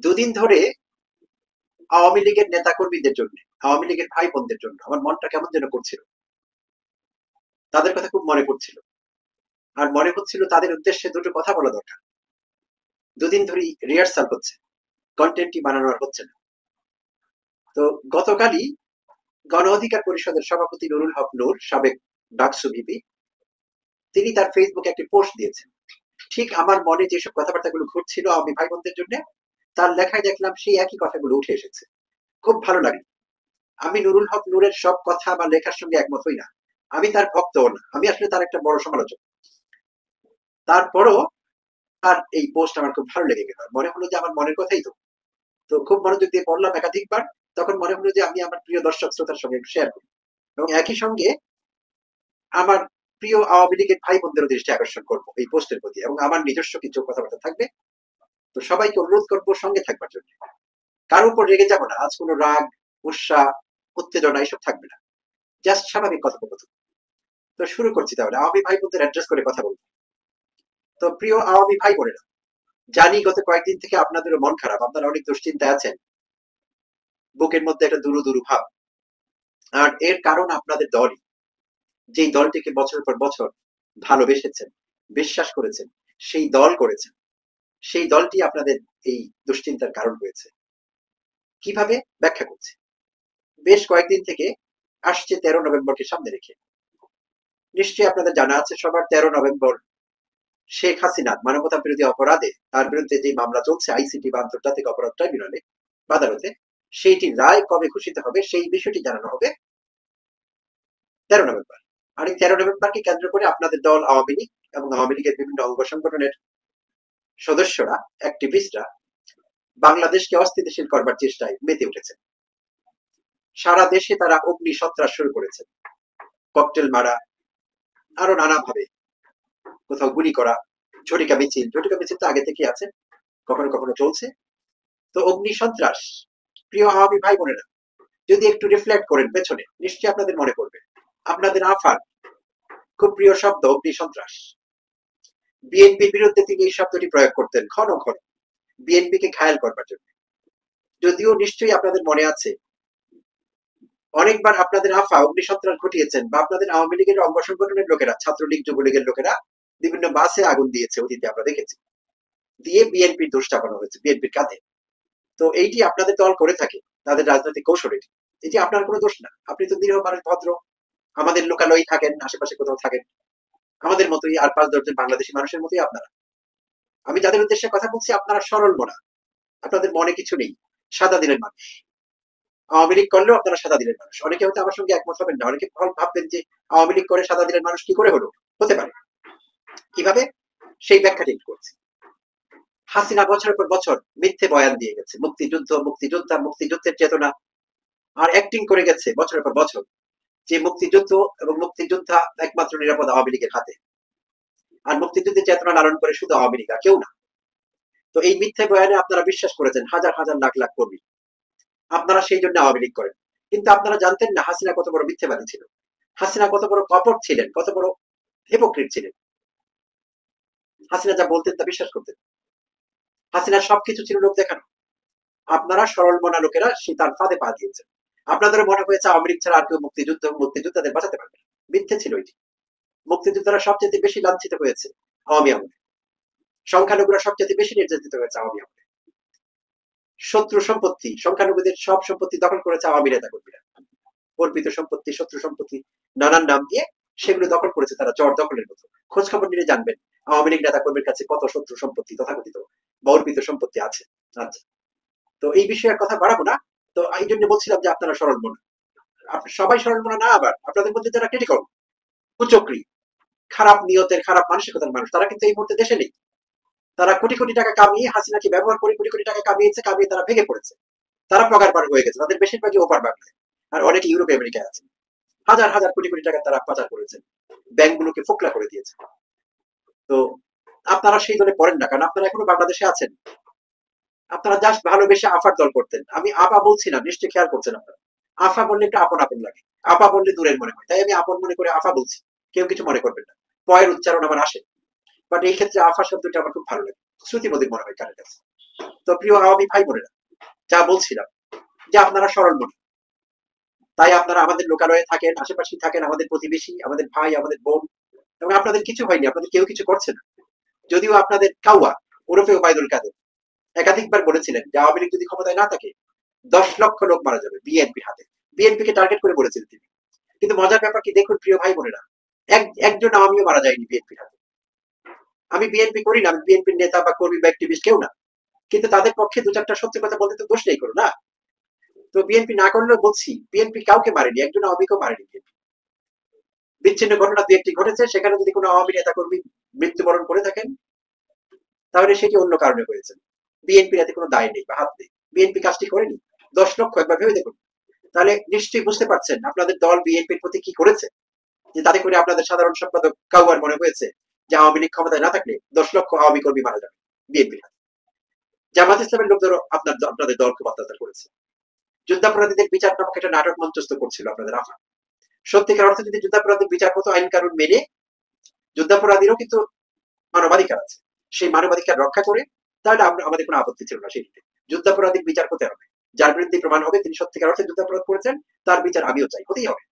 দুদিন ধরে আওয়ামী লীগের নেতা কর্মীদের জন্য, আওয়ামী লীগের ভাই বোনদের জন্য আমার মনটা কেমন যেন করছিল। তাদের কথা খুব মনে পড়ছিল। আর মনে হচ্ছিল তাদের উদ্দেশ্যে দুটো কথা বলা দরকার। দুদিন ধরেই রিহার্সাল হচ্ছে, কন্টেন্টই বানানো আর হচ্ছে না। তো গতকালই গণ অধিকার পরিষদের সভাপতি নুরুল হক নূর, সাবেক ডাকসু ভিপি, তিনি তার ফেসবুকে একটি পোস্ট দিয়েছেন। ঠিক আমার মনে যেসব কথাবার্তাগুলো ঘুরছিল আওয়ামী ভাই বোনদের জন্য, তার লেখায় দেখলাম সেই একই কথাগুলো উঠে এসেছে। খুব ভালো লাগে। আমি নুরুল হক নূরের সব কথা বা লেখার সঙ্গে একমত হই না, আমি তার ভক্তও না, আমি আসলে তার একটা বড় সমালোচক। তারপরও তার এই পোস্ট আমার খুব ভালো লেগে গেল। মনে হলো যে আমার মনের কথাই তো। তো খুব মনোযোগ দিয়ে পড়লাম একাধিকবার। তখন মনে হলো যে আমি আমার প্রিয় দর্শক শ্রোতার সঙ্গে একটু শেয়ার করি, এবং একই সঙ্গে আমার প্রিয় আওয়ামী লীগের ভাই বোনদেরও দৃষ্টি আকর্ষণ করবো এই পোস্টের প্রতি, এবং আমার নিজস্ব কিছু কথাবার্তা থাকবে। তো সবাইকে অনুরোধ করবো সঙ্গে থাকবার জন্য। কার উপর রেগে যাবো না, আজ কোনো রাগ, উৎসাহ, উত্তেজনা এসব থাকবে না, জাস্ট স্বাভাবিক কথোপকথন। তো শুরু করছি তাহলে, আওয়ামী ভাই বোনদের অ্যাড্রেস করে কথা বলবো। তো প্রিয় আওয়ামী ভাই বোনেরা, জানি গত কয়েকদিন থেকে আপনাদেরও মন খারাপ, আপনারা অনেক দুশ্চিন্তায় আছেন, বুকের মধ্যে একটা দুরু দুরু ভাব। আর এর কারণ আপনাদের দলই, যেই দলটিকে বছর পর বছর ভালোবেসেছেন, বিশ্বাস করেছেন, সেই দল করেছেন, সেই দলটি আপনাদের এই দুশ্চিন্তার কারণ হয়েছে। কিভাবে ব্যাখ্যা করছি। বেশ কয়েকদিন থেকে আসছে 13 নভেম্বরকে সামনে রেখে, নিশ্চয়ই আপনাদের জানা আছে সবার, 13 নভেম্বর শেখ হাসিনা মানবতা বিরোধী অপরাধে তার বিরুদ্ধে যে মামলা চলছে আইসিটি বা আন্তর্জাতিক অপরাধ ট্রাইব্যুনালে, আদালতে, সেইটি রায় কবে ঘোষিত হবে সেই বিষয়টি জানানো হবে 13 নভেম্বর। আর এই 13 নভেম্বরকে কেন্দ্র করে আপনাদের দল আওয়ামী লীগ এবং আওয়ামী লীগের বিভিন্ন অঙ্গ সংগঠনের সদস্যরা, অ্যাক্টিভিস্টরা বাংলাদেশকে অস্থিতিশীল করবার চেষ্টায় মেতে উঠেছে। সারা দেশে তারা অগ্নি সন্ত্রাস শুরু করেছে, ককটেল মারা, আরো নানাভাবে, কোথাও গুলি করা, ঝটিকা মিছিল, ঝটিকা মিছিল তো আগে থেকে আছে, কখনো কখনো চলছে। তো অগ্নি সন্ত্রাস, প্রিয় আওয়ামী ভাই বোনেরা, যদি একটু রিফ্লেক্ট করেন পেছনে, নিশ্চয়ই আপনাদের মনে পড়বে আপনাদের আফার খুব প্রিয় শব্দ অগ্নি সন্ত্রাস। বিএনপির বিরুদ্ধে তিনি এই শব্দটি প্রয়োগ করতেন ঘন ঘন, বিএনপিকে ঘায়াল করবার জন্য। যদিও নিশ্চয়ই আপনাদের মনে আছে অনেকবার আপনাদের আফা অগ্নিসন্ত্রাস ঘটিয়েছেন, বা আপনাদের আওয়ামী লীগের অঙ্গ সংগঠনের লোকেরা, ছাত্রলীগ যুবলীগের লোকেরা বিভিন্ন বাসে আগুন দিয়েছে, অতীতে আমরা দেখেছি, দিয়ে বিএনপির দোষ চাপানো হয়েছে বিএনপির কাঁধে। তো এইটি আপনাদের দল করে থাকে, তাদের রাজনৈতিক কৌশল এটি। এটি আপনার কোনো দোষ না, আপনি তো নিরীহ মানুষ, ভদ্র, আমাদের লোকালয়ে থাকেন, আশেপাশে কোথাও থাকেন, আমাদের মতোই আর 5-10 জন বাংলাদেশি মানুষের মতোই আপনারা। আমি যাদের উদ্দেশ্যে কথা বলছি আপনারা সরল মনা, আপনাদের মনে কিছু নেই, সাদা দিনের মানুষ। আওয়ামী লীগ করলেও আপনারা সাদা দিনের মানুষ। অনেকে হয়তো আমার সঙ্গে একমত হবেন না, অনেকে ভাববেন যে আওয়ামী লীগ করে সাদা দিনের মানুষ কি করে হলো, হতে পারে। কিভাবে, সেই ব্যাখ্যাটি করছি। হাসিনা বছরের পর বছর মিথ্যে বয়ান দিয়ে গেছে, মুক্তিযুদ্ধ, মুক্তিযোদ্ধা, মুক্তিযুদ্ধের চেতনা, আর অ্যাক্টিং করে গেছে বছরের পর বছর যে মুক্তিযুদ্ধ এবং মুক্তিযোদ্ধা একমাত্র নিরাপদ আওয়ামী লীগের হাতে, আর মুক্তিযুদ্ধের চেতনা লালন করে শুধু আওয়ামী লীগ, আর কেউ না। তো এই মিথ্যে বয়ানে আপনারা বিশ্বাস করেছেন, হাজার হাজার লাখ লাখ কর্মী, আপনারা সেই জন্য আওয়ামী লীগ করেন। কিন্তু আপনারা জানতেন না হাসিনা কত বড় মিথ্যেবাদী ছিল, হাসিনা কত বড় কপট ছিলেন, কত বড় হিপোক্রিট ছিলেন। হাসিনা যা বলতেন তা বিশ্বাস করতেন, হাসিনার সবকিছু ছিল লোক দেখানো। আপনারা সরল মনা লোকেরা সে তার ফাঁদে পা দিয়েছেন। আপনাদের মনে হয়েছে আওয়ামী লীগ ছাড়া আর কেউ মুক্তিযোদ্ধাদের বাঁচাতে পারবে না। মিথ্যে ছিল এটি। মুক্তিযোদ্ধারা সবচেয়ে বেশি লাঞ্ছিত হয়েছে আওয়ামী আমলে, সংখ্যালঘুরা সবচেয়ে বেশি নির্যাতিত হয়েছে আওয়ামী আমলে। শত্রু সম্পত্তি, সংখ্যালঘুদের সব সম্পত্তি দখল করেছে আওয়ামী নেতা কর্মীরা, অর্পিত সম্পত্তি, শত্রু সম্পত্তি, নানান নাম দিয়ে সেগুলো দখল করেছে তারা চর দখলের মতো। খোঁজ খবর নিলে জানবেন আওয়ামী লীগ নেতা কর্মীর কাছে কত শত্রু সম্পত্তি তথাকথিত বা অর্পিত সম্পত্তি আছে। আচ্ছা, তো এই বিষয়ে কথা বাড়াবো না। তো এই জন্য বলছিলাম যে আপনারা সরল মনা, সবাই সরল মনা না, আবার আপনাদের মধ্যে যারা ক্রিটিক্যাল, কুচক্রী, খারাপ নিয়তের, খারাপ মানসিকতার মানুষ, তারা কিন্তু এই মুহূর্তে দেশে নেই। তারা কোটি কোটি টাকা কামিয়ে, হাসিনাকে ব্যবহার করে কোটি কোটি টাকা কামিয়েছে, কামিয়ে তারা ভেঙে পড়েছে, তারা পগার পার হয়ে গেছে, তাদের বেশিরভাগই ওপার বাংলায়, আর অনেকে ইউরোপে আমেরিকায় আছে। হাজার হাজার কোটি কোটি টাকা তারা পাচার করেছেন, ব্যাংকগুলোকে ফোকলা করে দিয়েছে। তো আপনারা সেই দলে পড়েন না, কারণ আপনারা এখনো বাংলাদেশে আছেন। আপনারা জাস্ট ভালোবেসে আফার দল করতেন। আমি আপা বলছি না, নিশ্চয়ই খেয়াল করছেন আপনারা, আফা বললে একটু আপন আপন লাগে, আপা বললে দূরের মনে হয়, তাই আমি আপন মনে করে আফা বলছি, কেউ কিছু মনে করবেন না, পয়ের উচ্চারণ আমার আসে। বাট এই ক্ষেত্রে আফা শব্দটা আমার খুব ভালো লাগে, শ্রুতিমধুর মনে হয় কানের কাছে। তো প্রিয় আওয়ামী ভাই বোনেরা, যা বলছিলাম যে আপনারা সরল মনে, তাই আপনারা আমাদের লোকালয়ে থাকেন, আশেপাশে থাকেন, আমাদের প্রতিবেশী, আমাদের ভাই, আমাদের বোন, এবং আপনাদের কিছু হয়নি, আপনাদের কেউ কিছু করছে না। যদিও আপনাদের কাউয়া ওরফে ওবায়দুল কাদের একাধিকবার বলেছিলেন যে আওয়ামী লীগ যদি ক্ষমতায় না থাকে 10 লক্ষ লোক মারা যাবে বিএনপির হাতে, বিএনপিকে টার্গেট করে বলেছিলেন তিনি। কিন্তু মজার ব্যাপার কি দেখুন প্রিয় ভাই বোনেরা, একজন আওয়ামীও মারা যায়নি বিএনপির হাতে। আমি বিএনপি করি না, আমি বিএনপির নেতা বা কর্মী বা অ্যাক্টিভিস্ট কেউ না, কিন্তু তাদের পক্ষে দু চারটা সত্যি কথা বলতে তো দোষ নেই করো না। তো বিএনপি না করলেও বলছি বিএনপি কাউকে মারেনি, একজন আওয়ামীকেও মারেনি বিএনপি। বিচ্ছিন্ন ঘটনা দু একটি ঘটেছে, সেখানে যদি কোনো আওয়ামী নেতা কর্মী মৃত্যুবরণ করে থাকেন তাহলে সেটি অন্য কারণে হয়েছে, বিএনপির এতে কোনো দায় নেই বা হাত নেই, বিএনপি কাজটি করেনি। 10 লক্ষ একবার ভেবে দেখুন, তাহলে নিশ্চয়ই বুঝতে পারছেন আপনাদের দল বিএনপির প্রতি কি করেছে, যে তাতে করে আপনাদের সাধারণ সম্পাদক কাউয়ার মনে হয়েছে যে আওয়ামী লীগ ক্ষমতায় না থাকলে 10 লক্ষ আওয়ামী কর্মী মারা যাবে বিএনপির হাতে। জামাত ইসলামের লোকদেরও আপনাদের দলকে অত্যাচার করেছে, যুদ্ধাপরাধীদের বিচার নামক একটা নাটক মঞ্চস্থ করছিল আপনাদের আফা। সত্যিকার অর্থে যদি যুদ্ধাপরাধীর বিচার হতো আইন কানুন মেনে, যুদ্ধাপরাধীরও কিন্তু মানবাধিকার আছে, সেই মানবাধিকার রক্ষা করে, তাহলে আমাদের কোনো আপত্তি ছিল না। সেটিতে যুদ্ধাপরাধীর বিচার হতে হবে, যার বিরুদ্ধে প্রমাণ হবে তিনি সত্যিকার অর্থে যুদ্ধাপরাধ করেছেন, তার বিচার আমিও চাই, হতেই হবে।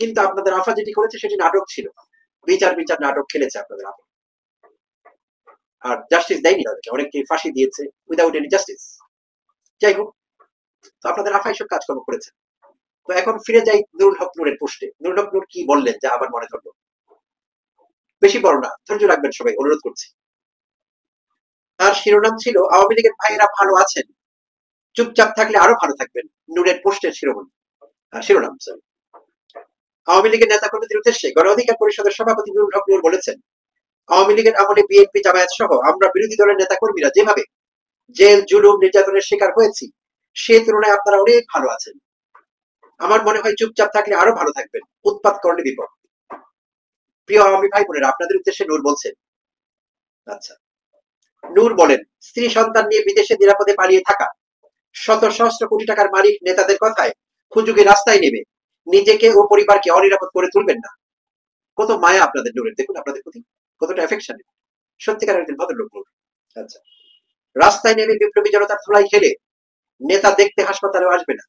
কিন্তু আপনাদের আফা যেটি করেছে সেটি নাটক ছিল, বিচার বিচার নাটক খেলেছে আপনাদের আফা, আর জাস্টিস দেয়নি তাদেরকে, অনেককে ফাঁসি দিয়েছে উইদাউট এনি জাস্টিস। যাই হোক, তো আপনাদের আফা এসব কাজকর্ম করেছে। তো এখন ফিরে যাই নুরুল হক নূরের পোস্টে। নুরুল হক নূর কি বললেন যা আবার মনে ধরলো, বেশি বড় না, ধৈর্য রাখবেন সবাই, অনুরোধ করছি। তার শিরোনাম ছিল আওয়ামী লীগের ভাইয়েরা ভালো আছেন, চুপচাপ থাকলে আরো ভালো থাকবেন, নূরের পোস্টের শিরোনাম। আওয়ামী লীগের নেতা কর্মীদের উদ্দেশ্যে গণ অধিকার পরিষদের সভাপতি নুরুল হক নূর বলেছেন, আওয়ামী লীগের আমলে বিএনপি জামায়াত সহ আমরা বিরোধী দলের নেতা কর্মীরা যেভাবে জেল জুলুম নির্যাতনের শিকার হয়েছি সে তুলনায় আপনারা অনেক ভালো আছেন। আমার মনে হয় চুপচাপ থাকলে আরো ভালো থাকবেন, উৎপাত করলে বিপদ। প্রিয় আওয়ামী ভাই বোনেরা, আপনাদের উদ্দেশ্যে নূর বলছেন। আচ্ছা, নূর বলেন, স্ত্রী সন্তান নিয়ে বিদেশে নিরাপদে পালিয়ে থাকা শত সহস্র কোটি টাকার মালিক নেতাদের কথায় হুজুগে রাস্তায় নেমে নিজেকে ও পরিবারকে অনিরাপদ করে তুলবেন না। কত মায়া আপনাদের নূরের, দেখুন আপনাদের প্রতি কতটা এফেকশন, সত্যিকার একজন ভদ্রলোক নূর। আচ্ছা, রাস্তায় নেমে বিপ্লবী জনতার ধুলাই খেলে নেতা দেখতে হাসপাতালেও আসবে না,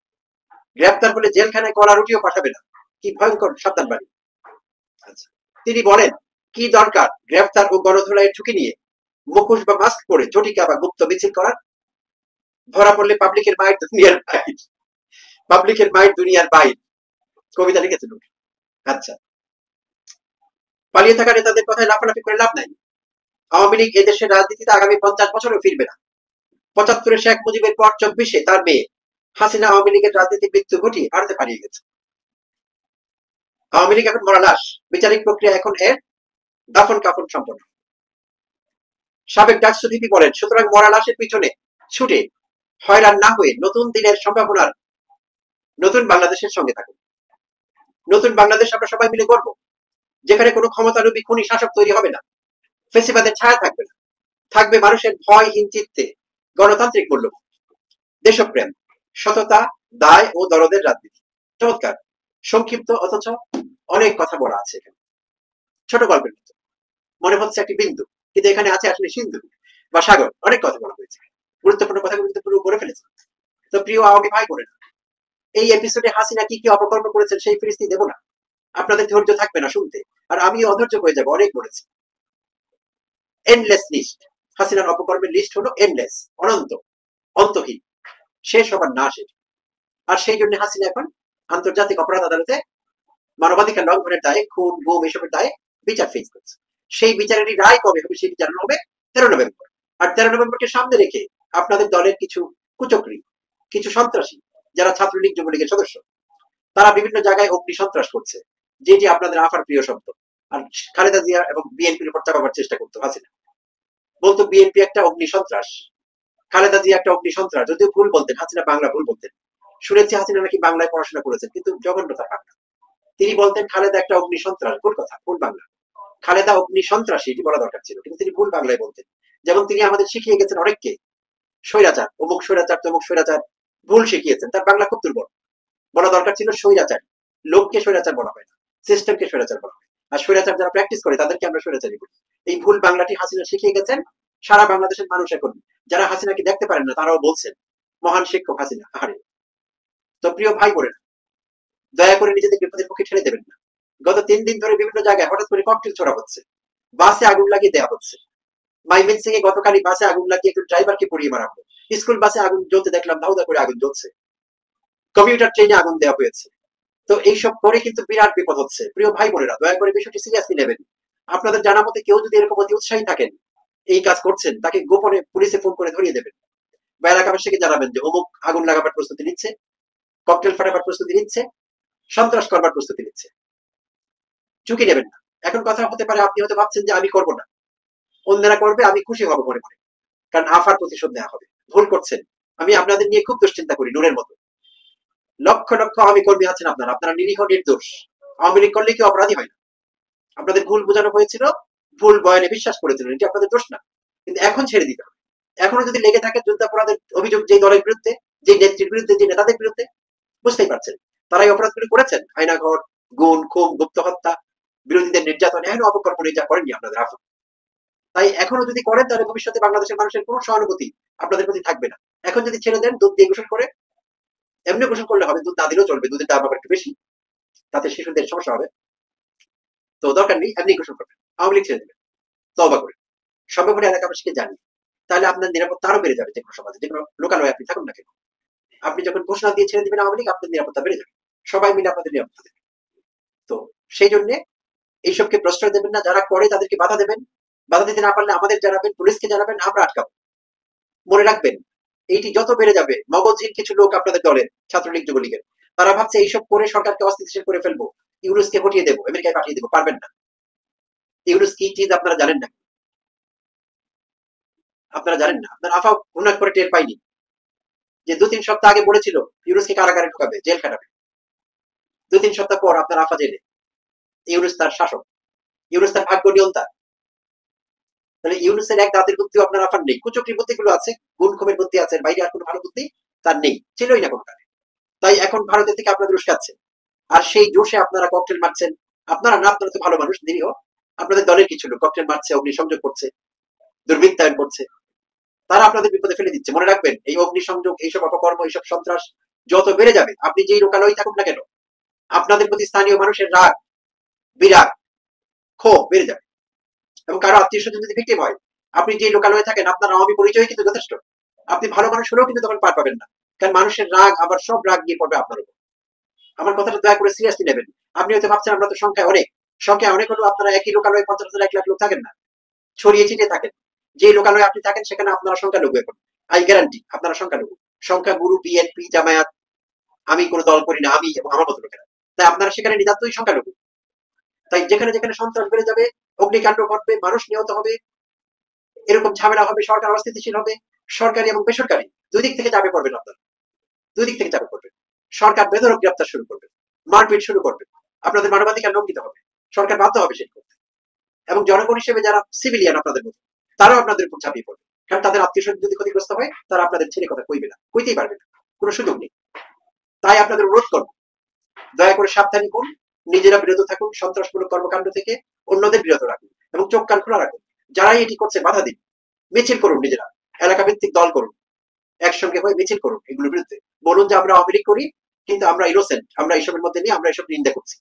গ্রেপ্তার হলে জেলখানায় কলা রুটিও পাঠাবে না, কি ভয়ঙ্কর সাবধান বাণী। আচ্ছা, তিনি বলেন, কি দরকার গ্রেফতার ও গণধোলাইয়ের ঝুঁকি নিয়ে মুখোশ বা মাস্ক পরে ঝটিকা বা গুপ্ত মিছিল করার, ধরা পড়লে পাবলিকের মায়ের দুনিয়ার বাইর, পাবলিকের মায়ের দুনিয়ার বাইর, কবিতা লিখেছেন। আচ্ছা, পালিয়ে থাকা নেতাদের কথায় লাফালাফি করে লাভ নাই। আওয়ামী লীগ এদেশের রাজনীতিতে আগামী 50 বছরেও ফিরবে না। 75-এ শেখ মুজিবের পর 24-এ তার মেয়ে হাসিনা আওয়ামী লীগের রাজনীতি মৃত্যু ঘটিয়ে ভারতে পালিয়ে গেছে। আওয়ামী লীগ এখন মরা লাশ, বিচারিক প্রক্রিয়া এখন এর দাফন কাফন সম্পন্ন। সাবেক ডাকসু ভিপি বলেন, সুতরাং মরা লাশের পিছনে ছুটে হয়রান না হয়ে নতুন দিনের সম্ভাবনার নতুন বাংলাদেশের সঙ্গে থাকুন। নতুন বাংলাদেশ আমরা সবাই মিলে গড়ব, যেখানে কোনো ক্ষমতালোভী খুনি শাসক তৈরি হবে না, ফেসিবাদের ছায়া থাকবে না, থাকবে মানুষের ভয়হীন চিত্তে গণতান্ত্রিক মূল্যবোধ, দেশপ্রেম, সততা, দায় ও দরদের রাজনীতি। চমৎকার সংক্ষিপ্ত, অথচ অনেক কথা বলা আছে এখানে, ছোট গল্পের মতো মনে হচ্ছে একটি বিন্দু, কিন্তু এখানে আছে আসলে সিন্ধু বা সাগর। অনেক কথা বলা হয়েছে, গুরুত্বপূর্ণ কথাগুলো কিন্তু পুরো বলে ফেলেছে। তো প্রিয় আওয়ামী ভাই বোনেরা, এই এপিসোডে হাসিনা কি কি অপকর্ম করেছেন সেই ফিরিস্তি দেব না, আপনাদের ধৈর্য থাকবে না শুনতে, আর আমি অধৈর্য হয়ে যাবো, অনেক বলেছি। এন্ডলেস লিস্ট, হাসিনার অপকর্মের লিস্ট হলো এন্ডলেস, অনন্ত, অন্তহীন, শেষ হবার না শেষ। আর সেই জন্য হাসিনা এখন আন্তর্জাতিক অপরাধ আদালতে মানবাধিকার লঙ্ঘনের দায়ে, খুন গুম এসবের দায়ে বিচার ফেস করছে। সেই বিচারেরই রায় কবে হবে, সেই বিচার হবে 13 নভেম্বর। আর 13 নভেম্বরকে সামনে রেখে আপনাদের দলের কিছু কুচক্রী, কিছু সন্ত্রাসী, যারা ছাত্রলীগ যুবলীগের সদস্য, তারা বিভিন্ন জায়গায় অগ্নি সন্ত্রাস করছে, যেটি আপনাদের আফার প্রিয় শব্দ। আর খালেদা জিয়া এবং বিএনপির উপর চাপাবার চেষ্টা করতো হাসিনা, বলতো বিএনপি একটা অগ্নি সন্ত্রাস, খালেদা জিয়া একটা অগ্নি সন্ত্রাস, যদিও ভুল বলতেন, হাসিনা বাংলা ভুল বলতেন। শুনেছি হাসিনা নাকি বাংলায় পড়াশোনা করেছেন, কিন্তু জঘন্যতা বাংলা। তিনি বলতেন খালেদা একটা অগ্নি সন্ত্রাস, ভুল কথা, ভুল বাংলা। খালেদা অগ্নি সন্ত্রাসী এটি বলা দরকার ছিল, কিন্তু তিনি ভুল বাংলায় বলতেন। যেমন তিনি আমাদের শিখিয়ে গেছেন অনেককে, স্বৈরাচার, অমুক স্বৈরাচার, তমুক স্বৈরাচার, ভুল শিখিয়েছেন, তার বাংলা খুব দুর্বল। বলা দরকার ছিল স্বৈরাচার, লোককে স্বৈরাচার বলা হয় না, সিস্টেমকে স্বৈরাচার বলা হয়। আর স্বৈরাচার যারা প্র্যাকটিস করে তাদেরকে আমরা স্বৈরাচারী বলি। এই ভুল বাংলাটি হাসিনা শিখিয়ে গেছেন, সারা বাংলাদেশের মানুষ এখন যারা হাসিনাকে দেখতে পারেন না তারাও বলছেন মহান শিক্ষক হাসিনা। আহারে, তো প্রিয় ভাই বোনেরা, দয়া করে নিজেদের বিপদের মুখে ঠেলে দেবেন না। গত 3 দিন ধরে বিভিন্ন জায়গায় হঠাৎ করে ককটেল ছোড়া হচ্ছে, বাসে আগুন লাগিয়ে দেওয়া হচ্ছে। মাইমেনসিং এ গতকালই বাসে আগুন লাগিয়ে একজন ড্রাইভারকে পুড়িয়ে মারা হলো। স্কুল বাসে আগুন জ্বলতে দেখলাম, ধাউ ধাউ করে আগুন জ্বলছে। কমিউটার ট্রেনে আগুন দেওয়া হয়েছে। তো এইসব করে কিন্তু বিরাট বিপদ হচ্ছে। প্রিয় ভাই বোনেরা, দয়া করে বিষয়টি সিরিয়াসলি নেবেন। আপনাদের জানা মতে কেউ যদি এরকম অতি উৎসাহী থাকেন, এই কাজ করছেন, তাকে গোপনে পুলিশে ফোন করে ধরিয়ে দেবেন, বা এলাকাবাসীকে জানাবেন যে অমুক আগুন লাগাবার প্রস্তুতি নিচ্ছে, ককটেল ফাটাবার প্রস্তুতি নিচ্ছে, সন্ত্রাস করবার প্রস্তুতি নিচ্ছে। ঝুঁকি নেবেন না। এখন কথা হতে পারে আপনি হয়তো ভাবছেন যে আমি করবো না, অন্যরা করবে, আমি খুশি হব মনে মনে, কারণ আফার প্রতিশোধ নেওয়া হবে। ভুল করছেন। আমি আপনাদের নিয়ে খুব দুশ্চিন্তা করি নূরের মতো। লক্ষ লক্ষ আওয়ামী কর্মী আছেন আপনারা, আপনারা নিরীহ নির্দোষ। আওয়ামী লীগ করলে কেউ অপরাধী হয় না। আপনাদের ভুল বোঝানো হয়েছিল, ভুল বয়ানে বিশ্বাস করেছিলেন, এটি আপনাদের দোষ না। কিন্তু এখন ছেড়ে দিতে হবে। এখনো যদি লেগে থাকে যুদ্ধাপরাধের অভিযোগ যে দলের বিরুদ্ধে, যে নেত্রীর বিরুদ্ধে, যে নেতাদের বিরুদ্ধে, বুঝতেই পারছেন তারাই অপরাধগুলি করেছেন। আয়নাঘর, গুণ, খুন, গুপ্ত হত্যা, বিরোধীদের নির্যাতন, এখনো অপকর্ম নির্যাতন করেননি আপনাদের আফা। তাই এখনো যদি করেন তাহলে ভবিষ্যতে বাংলাদেশের মানুষের কোনো সহানুভূতি আপনাদের প্রতি থাকবে না। এখন যদি ছেড়ে দেন, দুধ দিয়ে গোসল করে, এমনি গোসল করলে হবে, দুধ না দিলেও চলবে, দুধের দাম আবার একটু বেশি, তাতে শিশুদের সমস্যা হবে। তো দরকার নেই, এমনি গোসল করবেন, আওয়ামী লীগ ছেড়ে দেবেন, তওবা করে সর্বোপরি এলাকাবাসীকে জানিয়ে। তাহলে আপনার নিরাপত্তা আরো বেড়ে যাবে। যে কোনো সমাজে, যে কোনো লোকালয়ে আপনি থাকুন না কেন, আপনি যখন ঘোষণা দিয়ে ছেড়ে দিবেন আওয়ামী লীগ, আপনার নিরাপত্তা বেড়ে যাবে, সবাই মিলে আপনাদের নিরাপত্তা দেবে। তো সেই জন্য এইসবকে প্রশ্রয় দেবেন না। যারা করে তাদেরকে বাধা দেবেন, বাধা দিতে না পারলে আমাদের জানাবেন, পুলিশকে জানাবেন, আমরা আটকাবো। মনে রাখবেন, এইটি যত বেড়ে যাবে, মগজহীন কিছু লোক আপনাদের দলের, ছাত্রলীগ, যুবলীগের, তারা ভাবছে এইসব করে সরকারকে অস্থিতিশীল করে ফেলবো, ইউনুসকে হটিয়ে দেবো, আমেরিকায় পাঠিয়ে দেবো। পারবেন না। ইউনুস কি চিজ আপনারা জানেন না। আপনারা জানেন না। আপনার আফা হুনাক করে টের পাইনি যে 2-3 সপ্তাহ আগে বলেছিল ইউনুসকে কারাগারে ঢুকাবে, জেল খাটাবে। 2-3 সপ্তাহ পর আপনার আফা জেলে। ইউনুস তার শাসক, ইউনুস তার ভাগ্য নিয়ন্তা। তাহলে ইউনুসের এক দাঁতের বুদ্ধিও আপনার আফার নেই। কুচক্রি বুদ্ধিগুলো আছে, গুণ খুমের বুদ্ধি আছে, বাইরে আর কোনো ভালো বুদ্ধি তার নেই, ছিলই না কোনটা। তাই এখন ভারতের থেকে আপনাদের উস্কাচ্ছে, আর সেই জোশে আপনারা ককটেল মারছেন। আপনারা না, আপনারা তো ভালো মানুষ, নিরীহ। আপনাদের দলের কিছু লোক ককটেল মারছে, অগ্নিসংযোগ করছে, দুর্বৃত্তায়ন করছে, তারা আপনাদের বিপদে ফেলে দিচ্ছে। মনে রাখবেন, এই অগ্নিসংযোগ, এইসব অপকর্ম, এইসব সন্ত্রাস যত বেড়ে যাবে, আপনি যেই লোকালয়ে থাকুন না কেন, আপনাদের প্রতি স্থানীয় মানুষের রাগ, বিরাগ, ক্ষোভ বেড়ে যাবে। এবং কারো আত্মীয় স্বজন যদি ভিক্টিম হয়, আপনি যে লোকালয়ে থাকেন, আপনার আওয়ামী পরিচয় কিন্তু যথেষ্ট। আপনি ভালো মানুষ হলেও কিন্তু তখন পার পাবেন না, কারণ মানুষের রাগ, আবার সব রাগ গিয়ে পড়বে আপনার উপর। আমার কথাটা দয়া করে সিরিয়াসলি নেবেন। আপনি হয়তো ভাবছেন আমরা তো সংখ্যায় অনেক, সংখ্যায় অনেক হলেও আপনারা একই লোকালয়ে 50,000 1 লাখ লোক থাকেন না, ছড়িয়ে ছিটিয়ে থাকেন। যে লোকালয়ে আপনি থাকেন সেখানে আপনারা সংখ্যালঘু। এখন আই গ্যারান্টি আপনারা সংখ্যালঘু। সংখ্যাগুরু, বিএনপি, জামায়াত, আমি কোনো দল করি না, আমি এবং আমার মতো লোকেরা। তাই আপনারা সেখানে নিতান্তই সংখ্যালঘু। তাই যেখানে যেখানে সন্ত্রাস বেড়ে যাবে, অগ্নিকাণ্ড ঘটবে, মানুষ নিহত হবে, এরকম ঝামেলা হবে, সরকার অস্থিতিশীল হবে, সরকারি এবং বেসরকারি দুই দিক থেকে চাপে পড়বেন আপনারা, দুই দিক থেকে চাপে পড়বেন। সরকার বেধড়ক গ্রেপ্তার শুরু করবে, মারপিট শুরু করবে, আপনাদের মানবাধিকার লঙ্ঘিত হবে, সরকার বাধ্য হবে সেটা করতে। এবং জনগণ হিসেবে যারা সিভিলিয়ান আপনাদের মধ্যে, তারাও আপনাদের উপর ঝাঁপিয়ে পড়বে, কারণ তাদের আত্মীয় স্বজন যদি ক্ষতিগ্রস্ত হয়, তারা আপনাদের ছেড়ে কথা কইবে না, কইতেই পারবে না, কোনো সুযোগ নেই। তাই আপনাদের অনুরোধ করবো, দয়া করে সাবধানী হন, নিজেরা বিরত থাকুন সন্ত্রাসমূলক কর্মকাণ্ড থেকে, অন্যদের বিরত রাখুন এবং চোখ কান খোলা রাখুন। যারাই এটি করছে বাধা দিন, মিছিল করুন, নিজেরা এলাকা ভিত্তিক দল করুন, একসঙ্গে হয়ে মিছিল করুন এগুলোর বিরুদ্ধে। বলুন যে আমরা আওয়ামী লীগ করি, কিন্তু আমরা ইনোসেন্ট, আমরা এইসবের মধ্যে নিয়ে আমরা এসব নিন্দা করছি,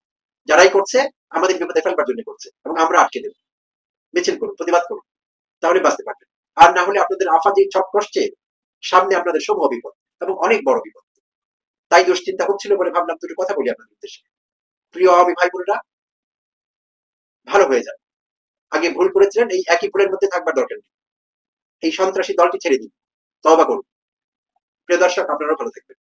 যারাই করছে আমাদের বিপদে ফেলবার জন্য করছে এবং আমরা আটকে দেব। মিছিল করুন, প্রতিবাদ করুন, তাহলে বাঁচতে পারবেন। আর না হলে আপনাদের আফা যে ছক কষছে, সামনে আপনাদের সমূহ বিপদ এবং অনেক বড় বিপদ। তাই দুশ্চিন্তা হচ্ছিল বলে ভাবলাম দুটো কথা বলি আপনাদের উদ্দেশ্যে। প্রিয় আওয়ামী ভাই বোনেরা, ভালো হয়ে যান। আগে ভুল করেছিলেন, এই একই ভুলের মধ্যে থাকবার দরকার নেই। এই সন্ত্রাসী দলটি ছেড়ে দিন, তওবা করুন। প্রিয় দর্শক, আপনারাও ভালো থাকবেন।